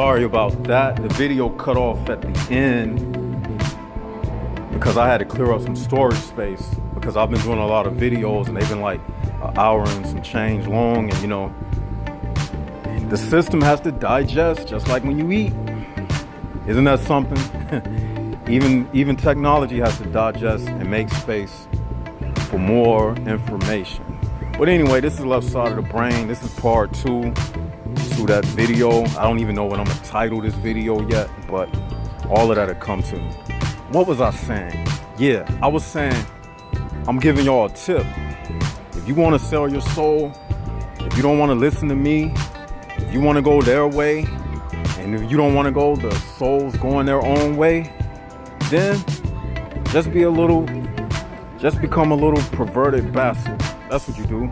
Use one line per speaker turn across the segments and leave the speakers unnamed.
Sorry about that. The video cut off at the end because I had to clear up some storage space because I've been doing a lot of videos and they've been like an hour and some change long, and you know, the system has to digest just like when you eat. Isn't that something? even technology has to digest and make space for more information. But anyway, this is Left Side of the Brain. This is part 2 to that video. I don't even know what I'm gonna title this video yet, but all of that'll come to me. What was I saying? Yeah, I was saying I'm giving y'all a tip. If you want to sell your soul, if you don't want to listen to me, if you want to go their way, and if you don't want to go the souls going their own way, then just become a little perverted bastard. That's what you do.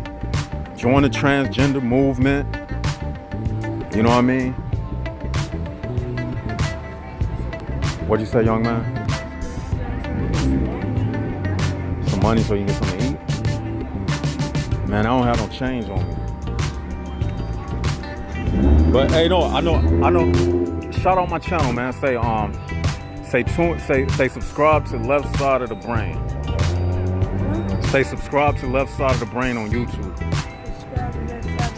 Join the transgender movement. You know what I mean? What'd you say, young man? Some money so you can get something to eat? Man, I don't have no change on me. But hey, no, I know. Shout out my channel, man. Say subscribe to Left Side of the Brain. Say subscribe to Left Side of the Brain on YouTube.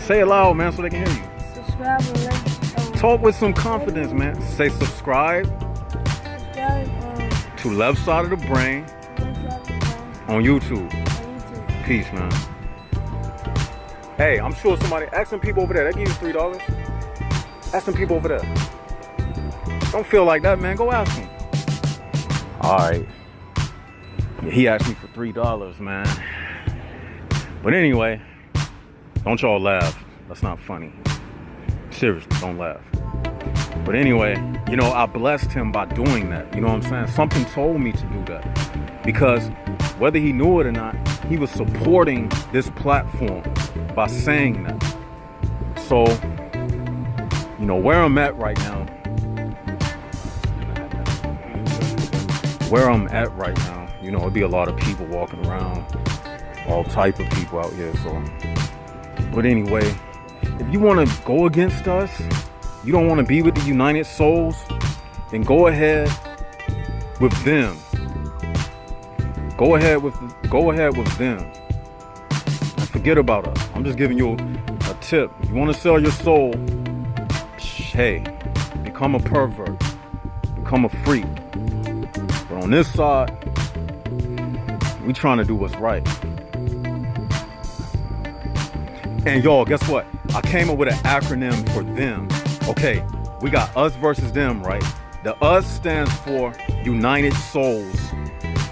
Say it loud, man, so they can hear you. Subscribe and talk with some confidence, man. Say subscribe to Left Side of the Brain on YouTube. Peace, man. Hey, I'm sure somebody, ask some people over there. They give you $3. Ask some people over there. Don't feel like that, man. Go ask them. All right. Yeah, he asked me for $3, man. But anyway, don't y'all laugh. That's not funny. Seriously, don't laugh. But anyway, you know, I blessed him by doing that. You know what I'm saying? Something told me to do that. Because whether he knew it or not, he was supporting this platform by saying that. So, you know, where I'm at right now, you know, it'd be a lot of people walking around, all type of people out here. So, but anyway, if you want to go against us, you don't want to be with the United Souls, then go ahead with them. Go ahead with them. And forget about us. I'm just giving you a tip. If you want to sell your soul, hey, become a pervert, become a freak. But on this side, we trying to do what's right. And y'all, guess what? I came up with an acronym for them. Okay, we got us versus them, right? The us stands for United Souls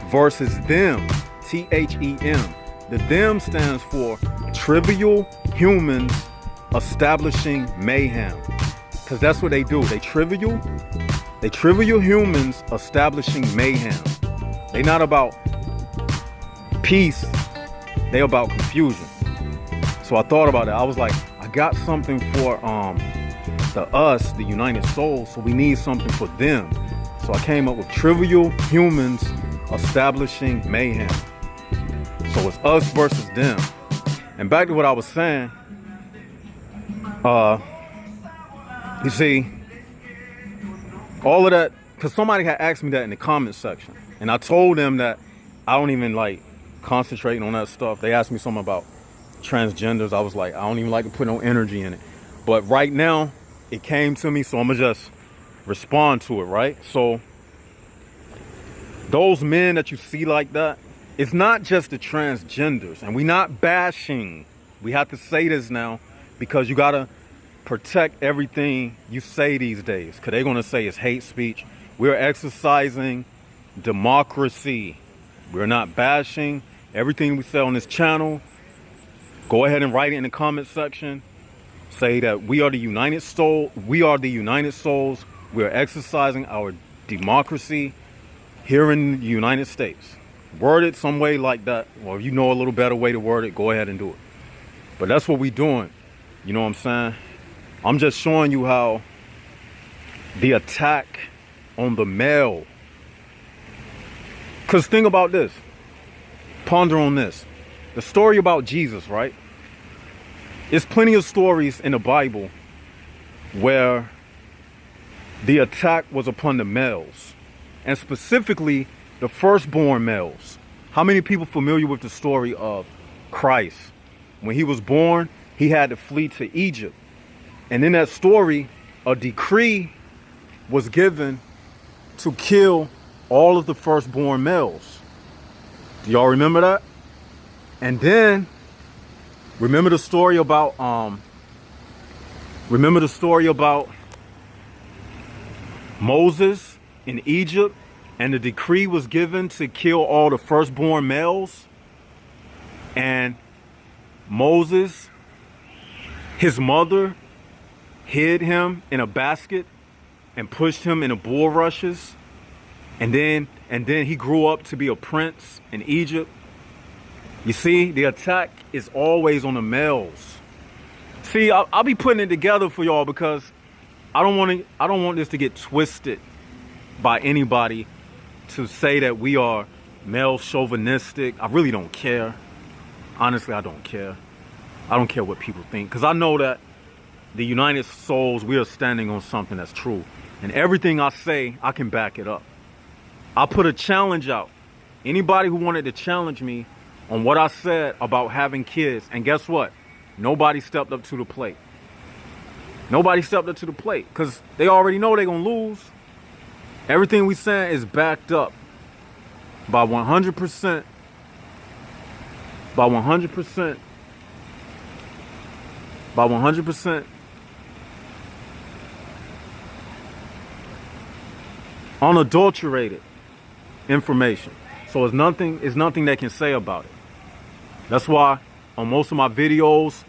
versus them, THEM. The them stands for trivial humans establishing mayhem. Because that's what they do. They trivial humans establishing mayhem. They not about peace. They about confusion. So I thought about it. I was like, I got something for the us, the United Souls, so we need something for them. So I came up with trivial humans establishing mayhem. So it's us versus them. And back to what I was saying, you see, all of that, because somebody had asked me that in the comment section, and I told them that I don't even like concentrating on that stuff. They asked me something about transgenders. I was like, I don't even like to put no energy in it. But right now, it came to me, so I'm gonna just respond to it, right? So those men that you see like that, it's not just the transgenders, and we're not bashing. We have to say this now because you gotta protect everything you say these days, because they're gonna say it's hate speech. We're exercising democracy. We're not bashing. Everything we say on this channel, go ahead and write it in the comment section. Say that we are the United Souls. We are the United Souls. We're exercising our democracy here in the United States. Word it some way like that. Or if you know a little better way to word it, go ahead and do it. But that's what we're doing. You know what I'm saying? I'm just showing you how the attack on the male. Because think about this. Ponder on this. The story about Jesus, right? There's plenty of stories in the Bible where the attack was upon the males, and specifically the firstborn males. How many people familiar with the story of Christ? When he was born, he had to flee to Egypt. And in that story, a decree was given to kill all of the firstborn males. Do y'all remember that? And then remember the story about Moses in Egypt, and the decree was given to kill all the firstborn males. And Moses, his mother, hid him in a basket and pushed him in the bulrushes. And then he grew up to be a prince in Egypt. You see, the attack is always on the males. See, I'll be putting it together for y'all because I don't want this to get twisted by anybody to say that we are male chauvinistic. I really don't care. Honestly, I don't care. I don't care what people think, because I know that the United Souls, we are standing on something that's true. And everything I say, I can back it up. I put a challenge out. Anybody who wanted to challenge me on what I said about having kids, and guess what? Nobody stepped up to the plate. Nobody stepped up to the plate because they already know they're going to lose. Everything we saying is backed up by 100%. By 100%. By 100%. Unadulterated information. So it's nothing they can say about it. That's why on most of my videos,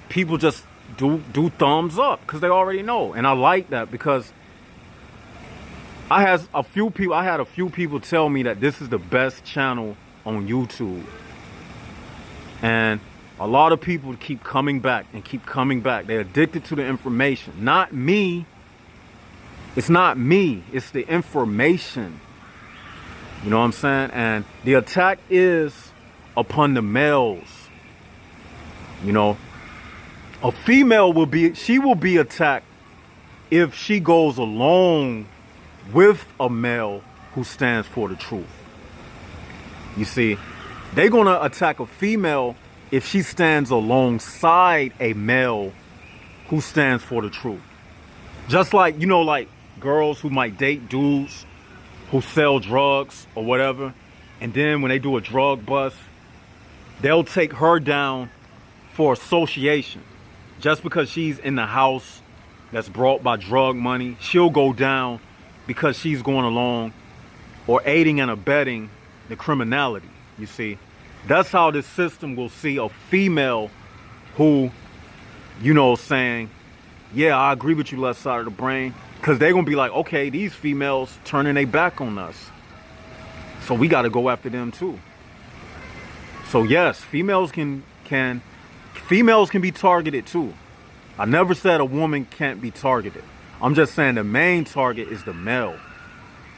people just do thumbs up because they already know. And I like that because I had a few people tell me that this is the best channel on YouTube. And a lot of people keep coming back and keep coming back. They're addicted to the information. Not me. It's not me. It's the information. You know what I'm saying? And the attack is upon the males. You know, a female will be attacked if she goes along with a male who stands for the truth. You see, they're going to attack a female if she stands alongside a male who stands for the truth. Just like, you know, like girls who might date dudes who sell drugs or whatever, and then when they do a drug bust, they'll take her down for association. Just because she's in the house that's brought by drug money, she'll go down because she's going along or aiding and abetting the criminality. You see, that's how this system will see a female who, you know, saying, yeah, I agree with you, left side of the brain. Because they're going to be like, okay, these females turning their back on us, so we got to go after them too. So yes, females can be targeted too. I never said a woman can't be targeted. I'm just saying the main target is the male.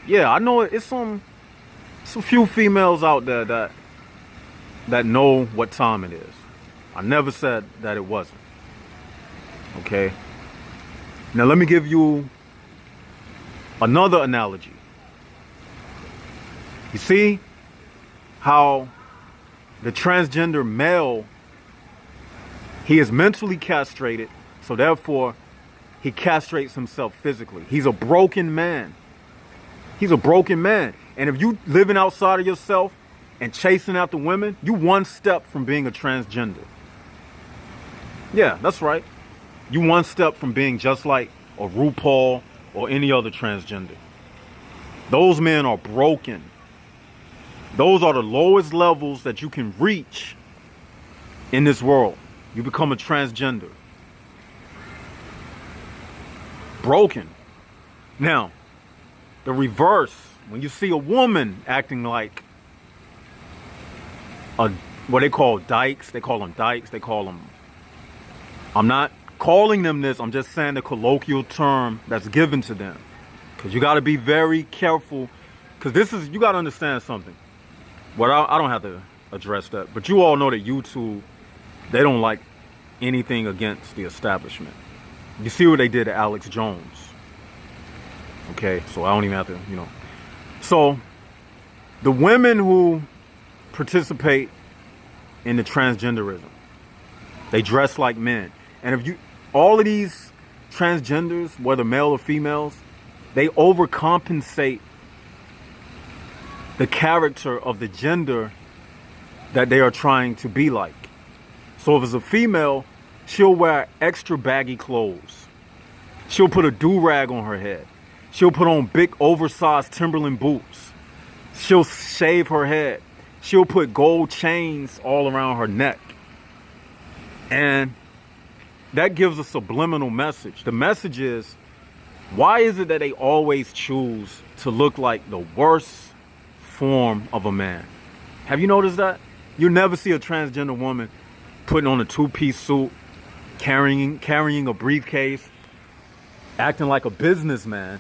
Yeah, I know it's some few females out there that know what time it is. I never said that it wasn't. Okay. Now let me give you another analogy. You see how the transgender male, he is mentally castrated, so therefore he castrates himself physically. He's a broken man. He's a broken man. And if you living outside of yourself and chasing after women, you one step from being a transgender. Yeah, that's right. You one step from being just like a RuPaul or any other transgender. Those men are broken. Those are the lowest levels that you can reach in this world. You become a transgender. Broken. Now, the reverse, when you see a woman acting like what they call dykes, they call them, I'm not calling them this, I'm just saying the colloquial term that's given to them. Because you got to be very careful. Because you got to understand something. Well, I don't have to address that. But you all know that YouTube, they don't like anything against the establishment. You see what they did to Alex Jones. Okay, so I don't even have to, So the women who participate in the transgenderism, they dress like men. And all of these transgenders, whether male or females, they overcompensate the character of the gender that they are trying to be like. So if it's a female, she'll wear extra baggy clothes. She'll put a do-rag on her head. She'll put on big oversized Timberland boots. She'll shave her head. She'll put gold chains all around her neck. And that gives a subliminal message. The message is, why is it that they always choose to look like the worst form of a man? Have you noticed that? You'll never see a transgender woman putting on a two-piece suit, carrying a briefcase, acting like a businessman.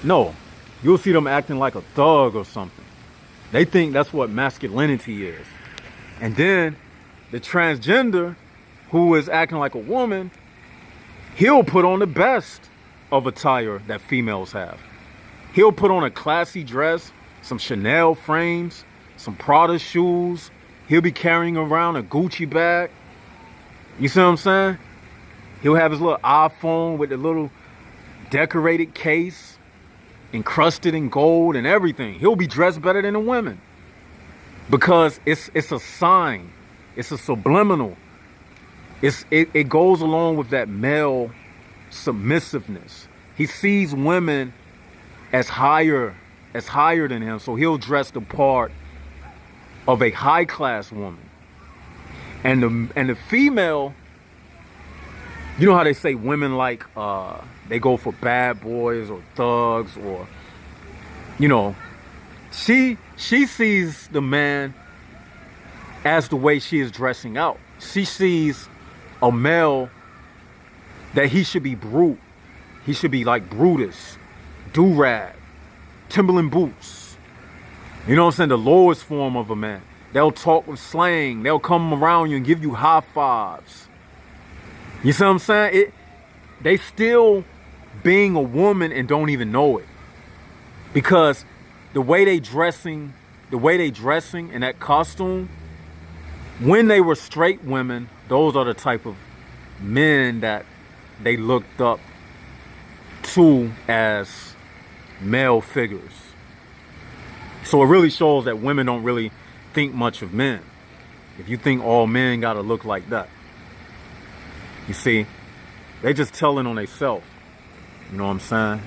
No, you'll see them acting like a thug or something. They think that's what masculinity is. And then the transgender who is acting like a woman, he'll put on the best of attire that females have. He'll put on a classy dress, some Chanel frames, some Prada shoes. He'll be carrying around a Gucci bag. You see what I'm saying? He'll have his little iPhone with a little decorated case, encrusted in gold and everything. He'll be dressed better than the women because it's a sign. It's a subliminal. It goes along with that male submissiveness. He sees women as higher than him, so he'll dress the part of a high class woman. And the female, you know how they say women like they go for bad boys or thugs, or she sees the man as the way she is dressing out. She sees a male that he should be brute. He should be like Brutus, do-rag, Timberland boots. You know what I'm saying? The lowest form of a man. They'll talk with slang. They'll come around you and give you high fives. You see what I'm saying? They still being a woman and don't even know it. Because the way they dressing in that costume, when they were straight women, those are the type of men that they looked up to as male figures. So it really shows that women don't really think much of men. If you think all men gotta look like that, you see, they just telling on themselves. You know what I'm saying?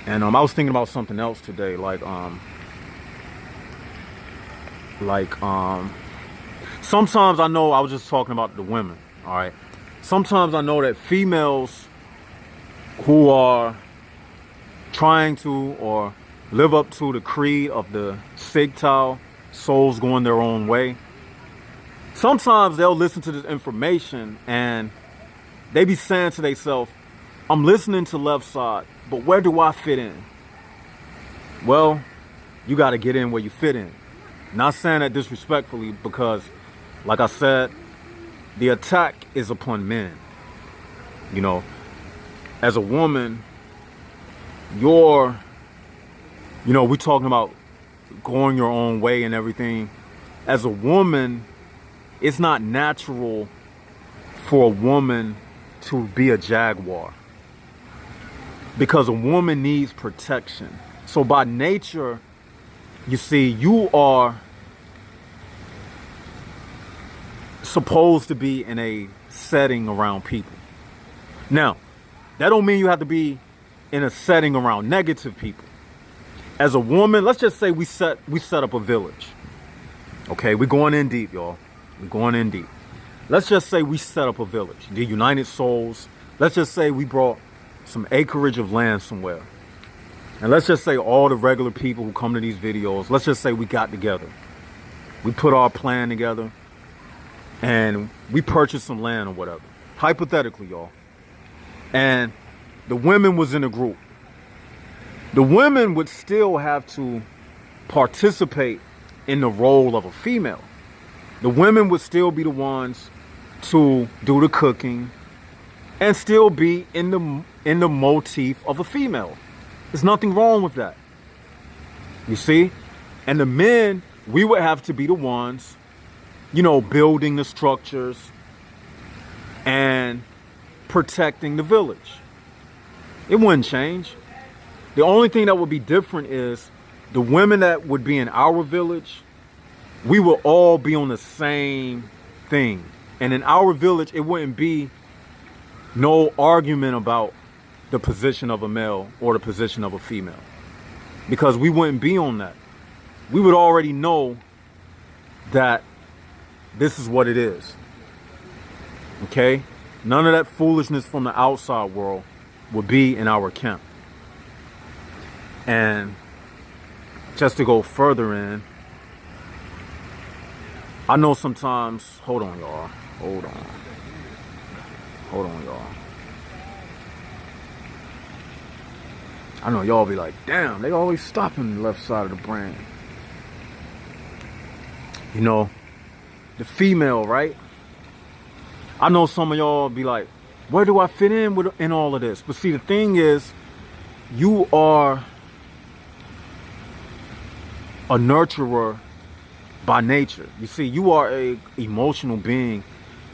And I was thinking about something else today, sometimes I know, I was just talking about the women, all right? Sometimes I know that females who are trying to or live up to the creed of the Sgtow, souls going their own way, sometimes they'll listen to this information and they be saying to themselves, I'm listening to left side, but where do I fit in? Well, you got to get in where you fit in. Not saying that disrespectfully, because like I said, the attack is upon men. As a woman, we're talking about going your own way and everything. As a woman, it's not natural for a woman to be a jaguar, because a woman needs protection. So by nature, you see, you are supposed to be in a setting around people. Now, that don't mean you have to be in a setting around negative people. As a woman, let's just say we set up a village. Okay, we're going in deep, y'all. We're going in deep. Let's just say we set up a village, the United Souls. Let's just say we brought some acreage of land somewhere. And let's just say all the regular people who come to these videos, let's just say we got together. We put our plan together and we purchased some land or whatever. Hypothetically, y'all. And the women was in a group. The women would still have to participate in the role of a female. The women would still be the ones to do the cooking and still be in the motif of a female. There's nothing wrong with that. You see? And the men, we would have to be the ones, you know, building the structures and protecting the village. It wouldn't change. The only thing that would be different is the women that would be in our village, we will all be on the same thing. And in our village, it wouldn't be no argument about the position of a male or the position of a female, because we wouldn't be on that. We would already know that this is what it is. Okay? None of that foolishness from the outside world would be in our camp. And just to go further in, I know sometimes, hold on, y'all. Hold on, y'all. I know y'all be like, damn, they always stopping the left side of the brain. You know, the female, right? I know some of y'all be like, where do I fit in all of this? But see, the thing is, you are a nurturer by nature. You see, you are a emotional being.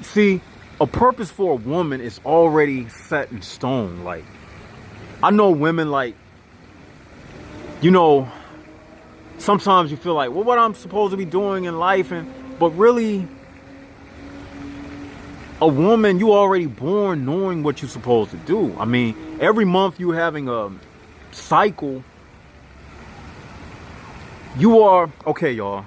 See, a purpose for a woman is already set in stone. Like, I know women, like, you know, sometimes you feel like, well, what I'm supposed to be doing in life, but really, a woman, you already born knowing what you're supposed to do. I mean, every month you having a cycle, you are, okay, y'all.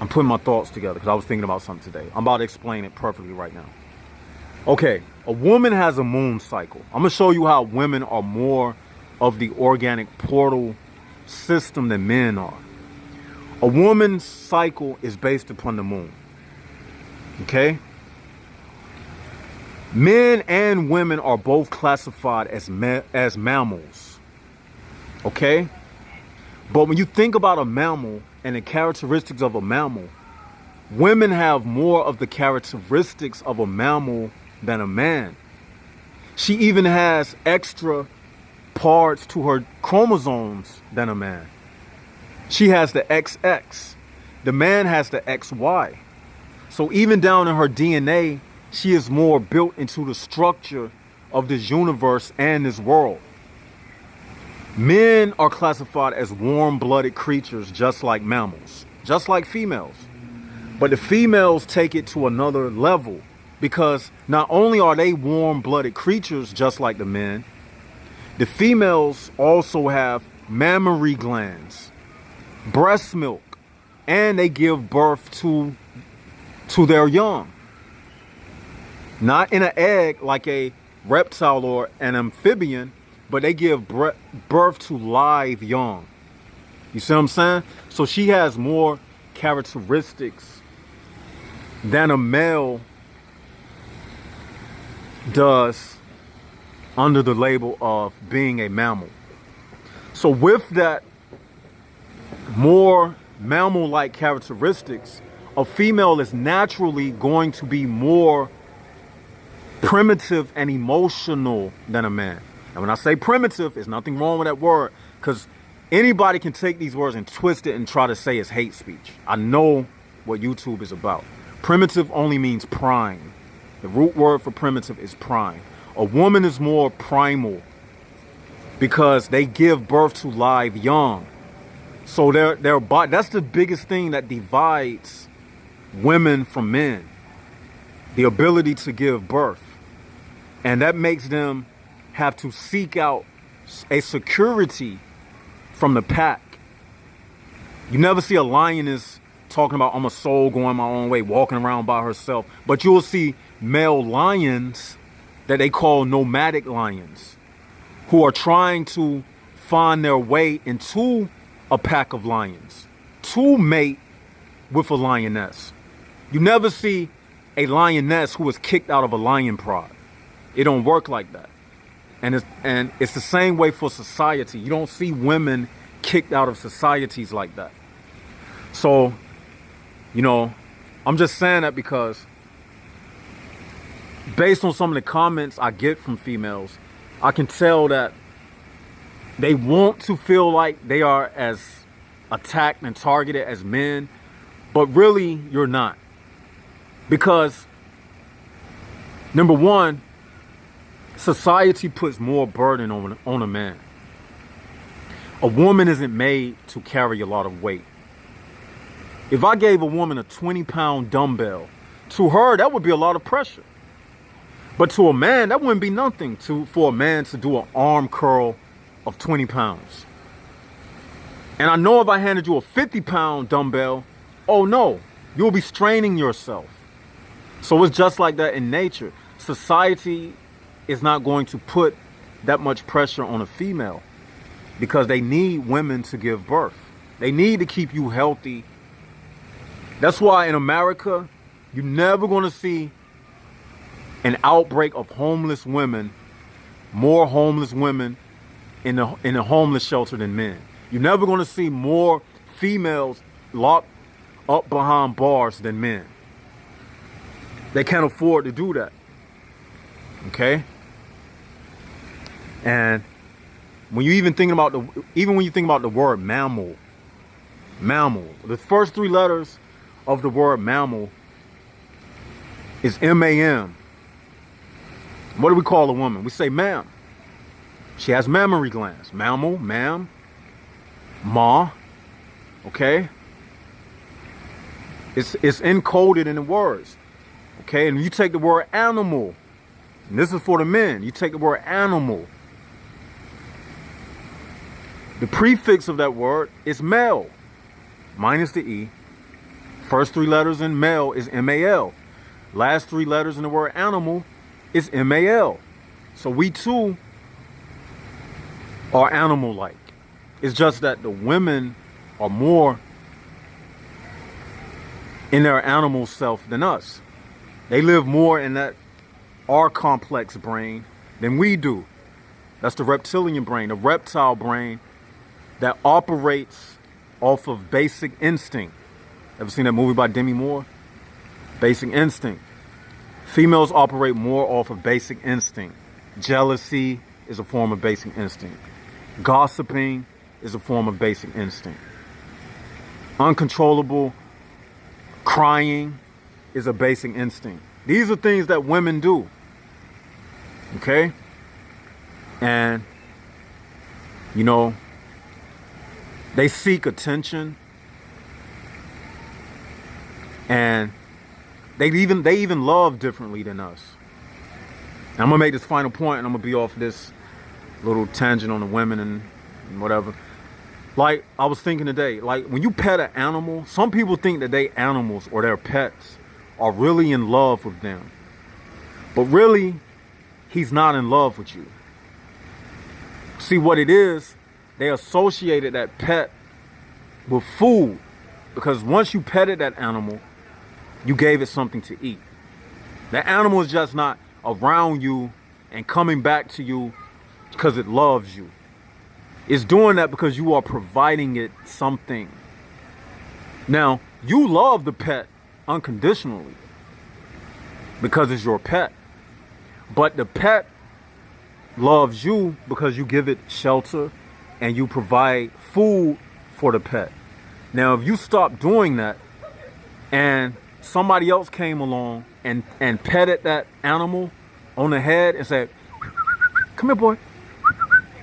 I'm putting my thoughts together because I was thinking about something today. I'm about to explain it perfectly right now. Okay, a woman has a moon cycle. I'm going to show you how women are more of the organic portal system than men are. A woman's cycle is based upon the moon. Okay? Men and women are both classified as mammals. Okay? But when you think about a mammal and the characteristics of a mammal, women have more of the characteristics of a mammal than a man. She even has extra parts to her chromosomes than a man. She has the XX. The man has the XY. So even down in her DNA, she is more built into the structure of this universe and this world. Men are classified as warm-blooded creatures, just like mammals, just like females. But the females take it to another level, because not only are they warm-blooded creatures, just like the men, the females also have mammary glands, breast milk, and they give birth to their young. Not in an egg like a reptile or an amphibian, but they give birth to live young. You see what I'm saying? So she has more characteristics than a male does under the label of being a mammal. So with that more mammal-like characteristics, a female is naturally going to be more primitive and emotional than a man. And when I say primitive, there's nothing wrong with that word, because anybody can take these words and twist it and try to say it's hate speech. I know what YouTube is about. Primitive only means prime. The root word for primitive is prime. A woman is more primal because they give birth to live young. So their body, that's the biggest thing that divides women from men. The ability to give birth. And that makes them have to seek out a security from the pack. You never see a lioness talking about, I'm a soul going my own way, walking around by herself. But you'll see male lions that they call nomadic lions, who are trying to find their way into a pack of lions to mate with a lioness. You never see a lioness who is kicked out of a lion pride. It don't work like that. And it's the same way for society. You don't see women kicked out of societies like that. So, you know, I'm just saying that because based on some of the comments I get from females, I can tell that they want to feel like they are as attacked and targeted as men, but really you're not. Because number one, society puts more burden on a man. A woman isn't made to carry a lot of weight. If I gave a woman a 20-pound dumbbell, to her, that would be a lot of pressure. But to a man, that wouldn't be nothing for a man to do an arm curl of 20 pounds. And I know if I handed you a 50-pound dumbbell, oh no, you'll be straining yourself. So it's just like that in nature. Society is not going to put that much pressure on a female because they need women to give birth. They need to keep you healthy. That's why in America, you're never going to see an outbreak of homeless women, more homeless women in a homeless shelter than men. You're never going to see more females locked up behind bars than men. They can't afford to do that. Okay? And when you even think about the word mammal, the first three letters of the word mammal is M-A-M. What do we call a woman? We say ma'am. She has mammary glands. Mammal, ma'am, ma. Okay? It's encoded in the words. Okay? And you take the word animal, and this is for the men. You take the word animal. The prefix of that word is male, minus the E. First three letters in male is M-A-L. Last three letters in the word animal is M-A-L. So we too are animal-like. It's just that the women are more in their animal self than us. They live more in our complex brain than we do. That's the reptilian brain, the reptile brain that operates off of basic instinct. Ever seen that movie by Demi Moore? Basic instinct. Females operate more off of basic instinct. Jealousy is a form of basic instinct. Gossiping is a form of basic instinct. Uncontrollable crying is a basic instinct. These are things that women do. Okay? And, you know, they seek attention. And they even love differently than us. And I'm going to make this final point, and I'm going to be off this little tangent on the women and whatever. Like, I was thinking today, like, when you pet an animal, some people think that they animals or their pets are really in love with them. But really, he's not in love with you. See, what it is, they associated that pet with food. Because once you petted that animal, you gave it something to eat. That animal is just not around you and coming back to you because it loves you. It's doing that because you are providing it something. Now, you love the pet unconditionally because it's your pet. But the pet loves you because you give it shelter and you provide food for the pet. Now, if you stop doing that and somebody else came along and petted that animal on the head and said, "Come here, boy,"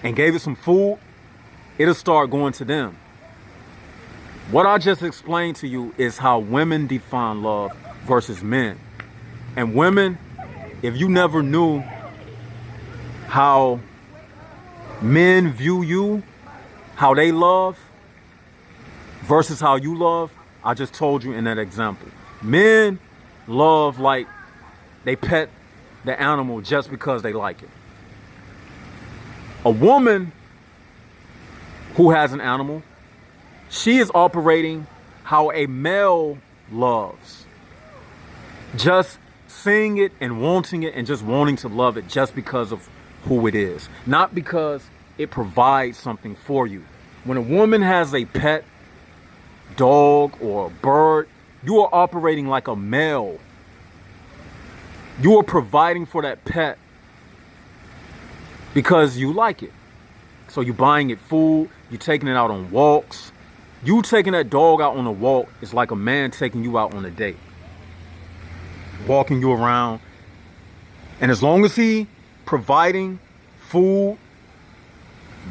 and gave it some food, it'll start going to them. What I just explained to you is how women define love versus men. And women, if you never knew how men view you, how they love versus how you love, I just told you in that example. Men love like they pet the animal just because they like it. A woman who has an animal, she is operating how a male loves. Just seeing it and wanting it and just wanting to love it just because of who it is. Not because it provides something for you. When a woman has a pet, dog or a bird, you are operating like a male. You are providing for that pet because you like it. So you're buying it food, you're taking it out on walks. You taking that dog out on a walk is like a man taking you out on a date. Walking you around. And as long as he providing food,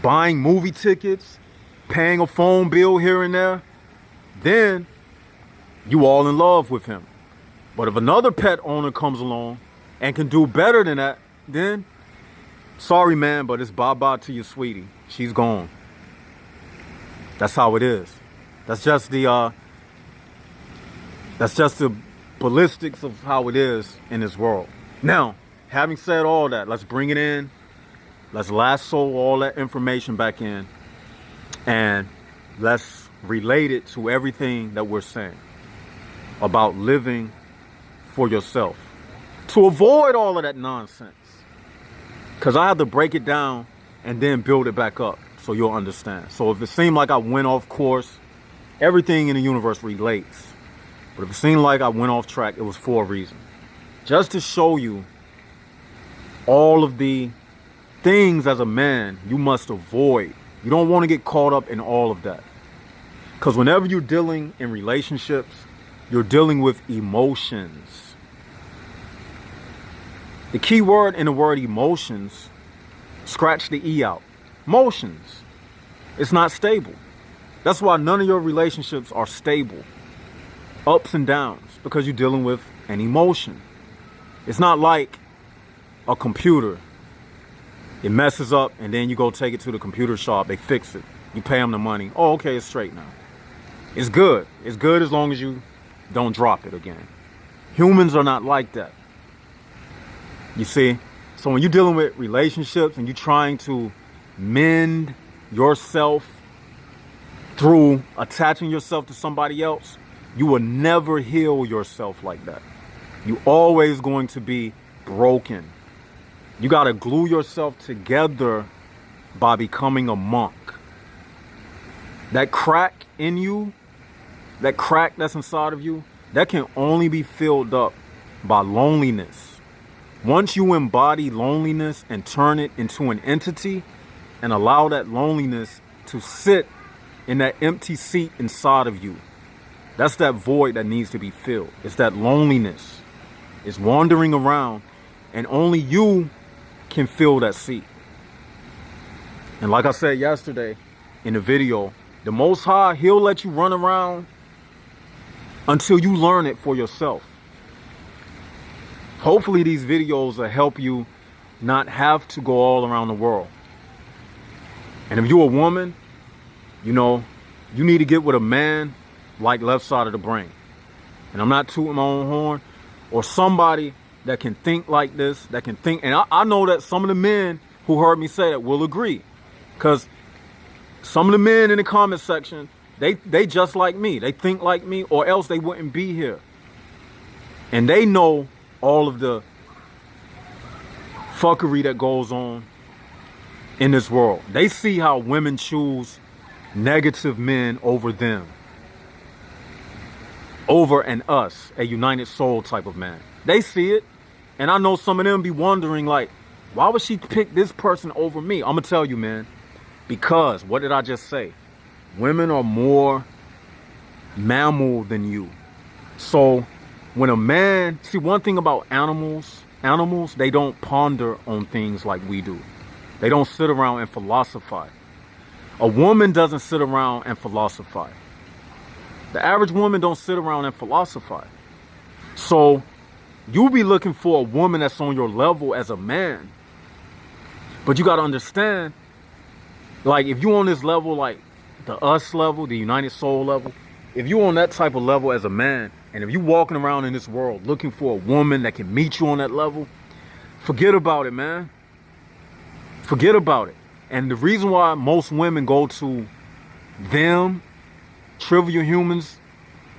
buying movie tickets, paying a phone bill here and there, then you all in love with him. But if another pet owner comes along and can do better than that, then sorry, man, but it's bye-bye to your sweetie. She's gone. That's how it is. That's just the ballistics of how it is in this world. Now, having said all that, let's bring it in. Let's lasso all that information back in. And let's relate it to everything that we're saying about living for yourself. To avoid all of that nonsense. Because I have to break it down and then build it back up so you'll understand. So if it seemed like I went off course, everything in the universe relates. But if it seemed like I went off track, it was for a reason. Just to show you all of the things as a man you must avoid. You don't want to get caught up in all of that. Because whenever you're dealing in relationships, you're dealing with emotions. The key word in the word emotions, scratch the E out. Emotions. It's not stable. That's why none of your relationships are stable. Ups and downs, because you're dealing with an emotion. It's not like a computer. It messes up and then you go take it to the computer shop. They fix it. You pay them the money. Oh, okay, it's straight now. It's good. It's good as long as you don't drop it again. Humans are not like that. You see? So when you're dealing with relationships and you're trying to mend yourself through attaching yourself to somebody else, you will never heal yourself like that. You're always going to be broken. You got to glue yourself together by becoming a monk. That crack in you, that crack that's inside of you, that can only be filled up by loneliness. Once you embody loneliness and turn it into an entity and allow that loneliness to sit in that empty seat inside of you, that's that void that needs to be filled. It's that loneliness. It's wandering around and only you can fill that seat. And like I said yesterday in the video, the Most High, He'll let you run around until you learn it for yourself. Hopefully these videos will help you not have to go all around the world. And if you're a woman, you know, you need to get with a man like left side of the brain. And I'm not tooting my own horn, or somebody that can think like this, that can think. And I know that some of the men who heard me say that will agree. Because some of the men in the comment section, they just like me. They think like me, or else they wouldn't be here. And they know all of the fuckery that goes on in this world. They see how women choose negative men over them. Over an us, a united soul type of man. They see it. And I know some of them be wondering, like, why would she pick this person over me? I'm going to tell you, man. Because, what did I just say? Women are more mammal than you. So, when a man... See, one thing about animals, they don't ponder on things like we do. They don't sit around and philosophize. A woman doesn't sit around and philosophize. The average woman don't sit around and philosophize. So, you'll be looking for a woman that's on your level as a man. But you got to understand, like, if you on this level, like the us level, the united soul level, if you on that type of level as a man, and if you walking around in this world looking for a woman that can meet you on that level, forget about it, man. Forget about it. And the reason why most women go to them, trivial humans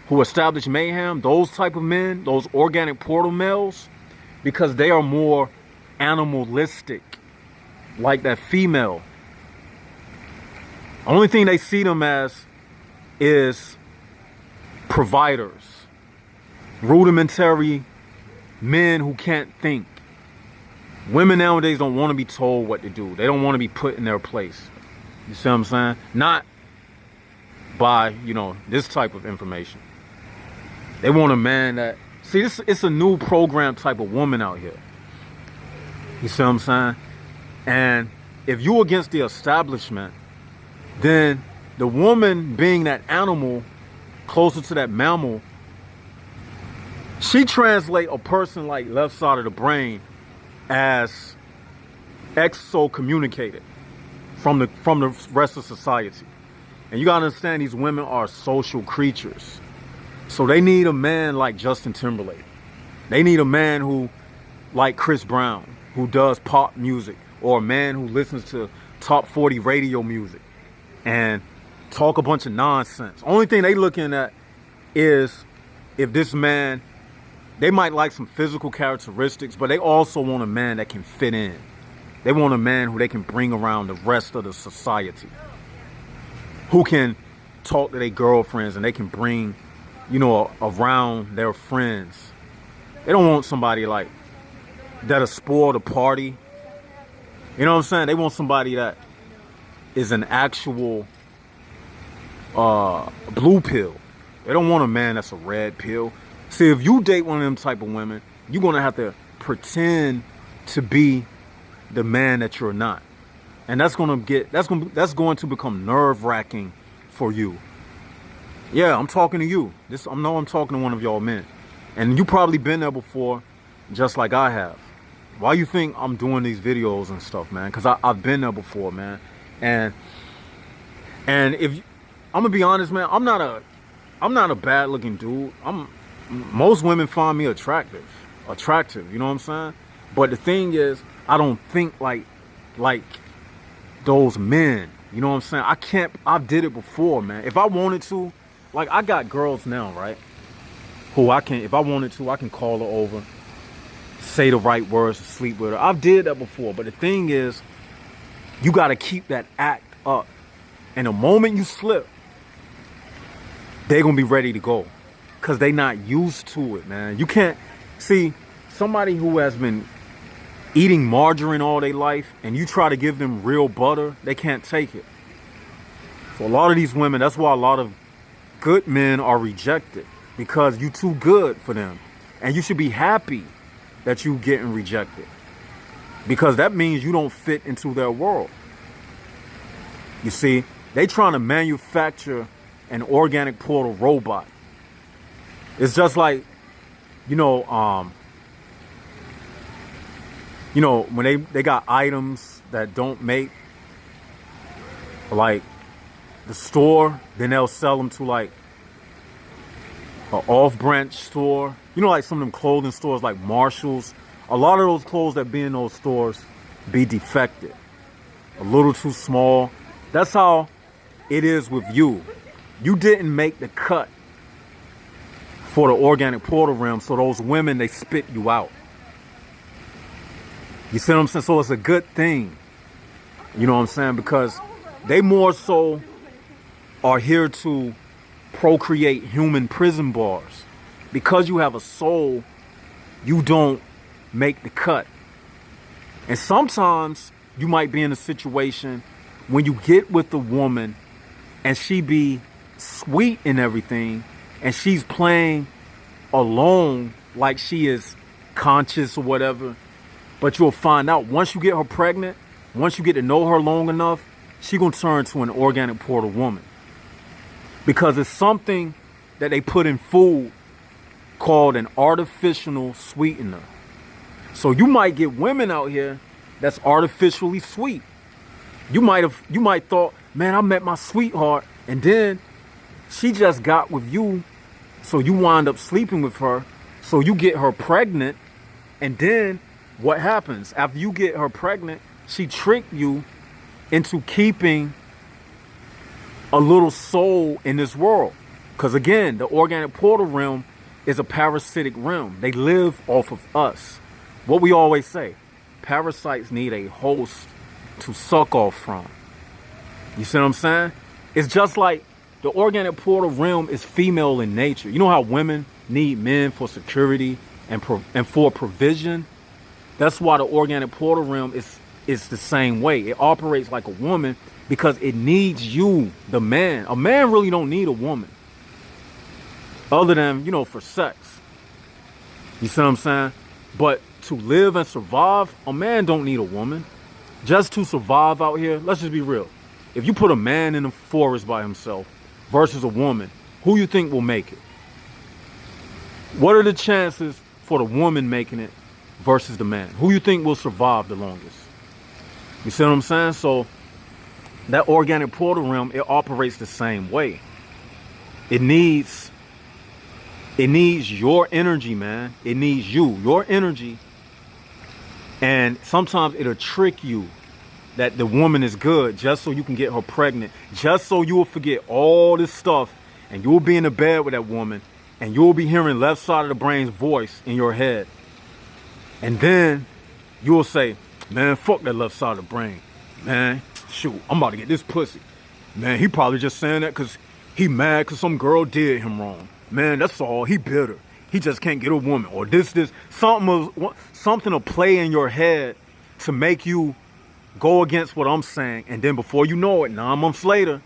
who establish mayhem, those type of men, those organic portal males, because they are more animalistic, like that female. The only thing they see them as is providers, rudimentary men who can't think. Women nowadays don't want to be told what to do. They don't want to be put in their place. You see what I'm saying? Not by, this type of information. They want a man that, see, it's a new program type of woman out here. You see what I'm saying? And if you're against the establishment, then the woman, being that animal, closer to that mammal, she translate a person like left side of the brain as exo-communicated from the rest of society. And you gotta understand, these women are social creatures. So they need a man like Justin Timberlake. They need a man who, like Chris Brown, who does pop music, or a man who listens to top 40 radio music and talk a bunch of nonsense. Only thing they looking at is if this man, they might like some physical characteristics, but they also want a man that can fit in. They want a man who they can bring around the rest of the society, who can talk to their girlfriends and they can bring, around their friends. They don't want somebody like that'll spoil the party. You know what I'm saying? They want somebody that is an actual blue pill. They don't want a man that's a red pill. See, if you date one of them type of women, you're gonna have to pretend to be the man that you're not, and that's going to become nerve-wracking for you. Yeah, I'm talking to you. I'm talking to one of y'all men, and you probably been there before, just like I have. Why you think I'm doing these videos and stuff, man? Because I've been there before, man. And if I'm gonna be honest, man, I'm not a bad-looking dude. Most women find me attractive. You know what I'm saying? But the thing is, I don't think like those men. You know what I'm saying? I did it before, man. If I wanted to, like, I got girls now, right? Who if I wanted to, I can call her over, say the right words to sleep with her. I've did that before. But the thing is, you got to keep that act up. And the moment you slip, they're going to be ready to go. Because they not used to it, man. You can't, see, somebody who has been eating margarine all their life and you try to give them real butter, they can't take it. So a lot of these women, that's why a lot of good men are rejected. Because you too good for them. And you should be happy that you getting rejected. Because that means you don't fit into their world. You see, they trying to manufacture an organic portal robot. It's just like, when they got items that don't make, like the store, then they'll sell them to like an off-branch store. Like some of them clothing stores like Marshall's. A lot of those clothes that be in those stores be defective, a little too small. That's how it is with you. You didn't make the cut for the organic portal realm, so those women, they spit you out. You see what I'm saying? So it's a good thing. You know what I'm saying? Because they more so are here to procreate human prison bars. Because you have a soul, you don't make the cut. And sometimes you might be in a situation when you get with a woman and she be sweet and everything, and she's playing alone like she is conscious or whatever. But you'll find out once you get her pregnant, once you get to know her long enough, she gonna turn to an organic portal woman. Because it's something that they put in food called an artificial sweetener. So you might get women out here that's artificially sweet. You might thought, man, I met my sweetheart, and then she just got with you, so you wind up sleeping with her, so you get her pregnant, and then what happens? After you get her pregnant, she tricked you into keeping a little soul in this world. Because again, the organic portal realm is a parasitic realm. They live off of us. What we always say, parasites need a host to suck off from. You see what I'm saying? It's just like the organic portal realm is female in nature. You know how women need men for security and for provision. That's why the organic portal realm is the same way. It operates like a woman because it needs you, the man. A man really don't need a woman other than, you know, for sex. You see what I'm saying? But to live and survive, a man don't need a woman. Just to survive out here, let's just be real. If you put a man in the forest by himself versus a woman, who you think will make it? What are the chances for the woman making it versus the man? Who you think will survive the longest? You see what I'm saying? So that organic portal realm, it operates the same way. It needs your energy, man. It needs your energy. And sometimes it'll trick you that the woman is good just so you can get her pregnant, just so you will forget all this stuff and you'll be in the bed with that woman and you'll be hearing left side of the brain's voice in your head. And then you'll say, man, fuck that left side of the brain. Man, shoot, I'm about to get this pussy. Man, he probably just saying that because he mad because some girl did him wrong. Man, that's all. He bitter. He just can't get a woman. Or something will play in your head to make you go against what I'm saying. And then before you know it, 9 months later,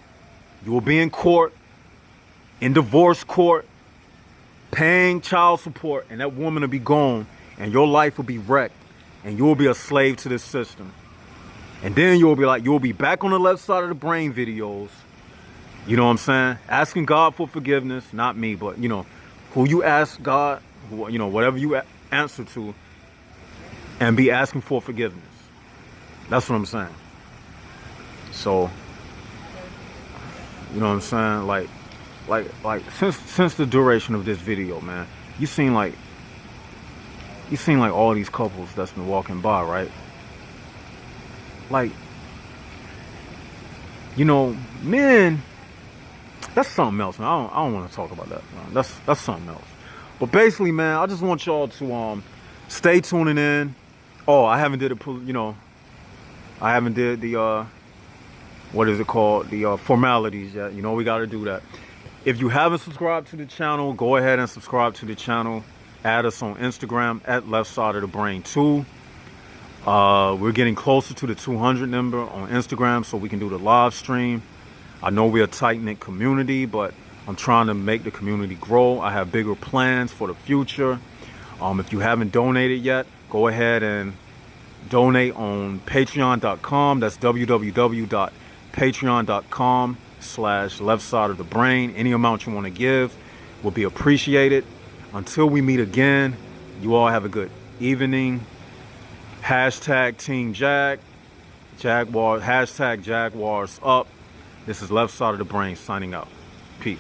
you will be in court, in divorce court, paying child support, and that woman will be gone, and your life will be wrecked, and you will be a slave to this system. And then you'll be back on the left side of the brain videos. You know what I'm saying? Asking God for forgiveness, not me, but you know, who you ask God, you know, whatever you answer to, and be asking for forgiveness. That's what I'm saying. So, you know what I'm saying? Like since the duration of this video, man, you seen like all these couples that's been walking by, right? Like, you know, men, that's something else, man. I don't want to talk about that, man. That's something else. But basically, man, I just want y'all to stay tuning in. Oh, I haven't did the what is it called? The formalities yet. You know, we got to do that. If you haven't subscribed to the channel, go ahead and subscribe to the channel. Add us on Instagram at Left Side of the Brain 2. We're getting closer to the 200 number on Instagram so we can do the live stream. I know we're a tight-knit community, but I'm trying to make the community grow. I have bigger plans for the future. If you haven't donated yet, go ahead and donate on Patreon.com. That's www.patreon.com/Left Side of the Brain. Any amount you want to give will be appreciated. Until we meet again, you all have a good evening. Hashtag Team Jaguars up. This is Left Side of the Brain signing out. Peace.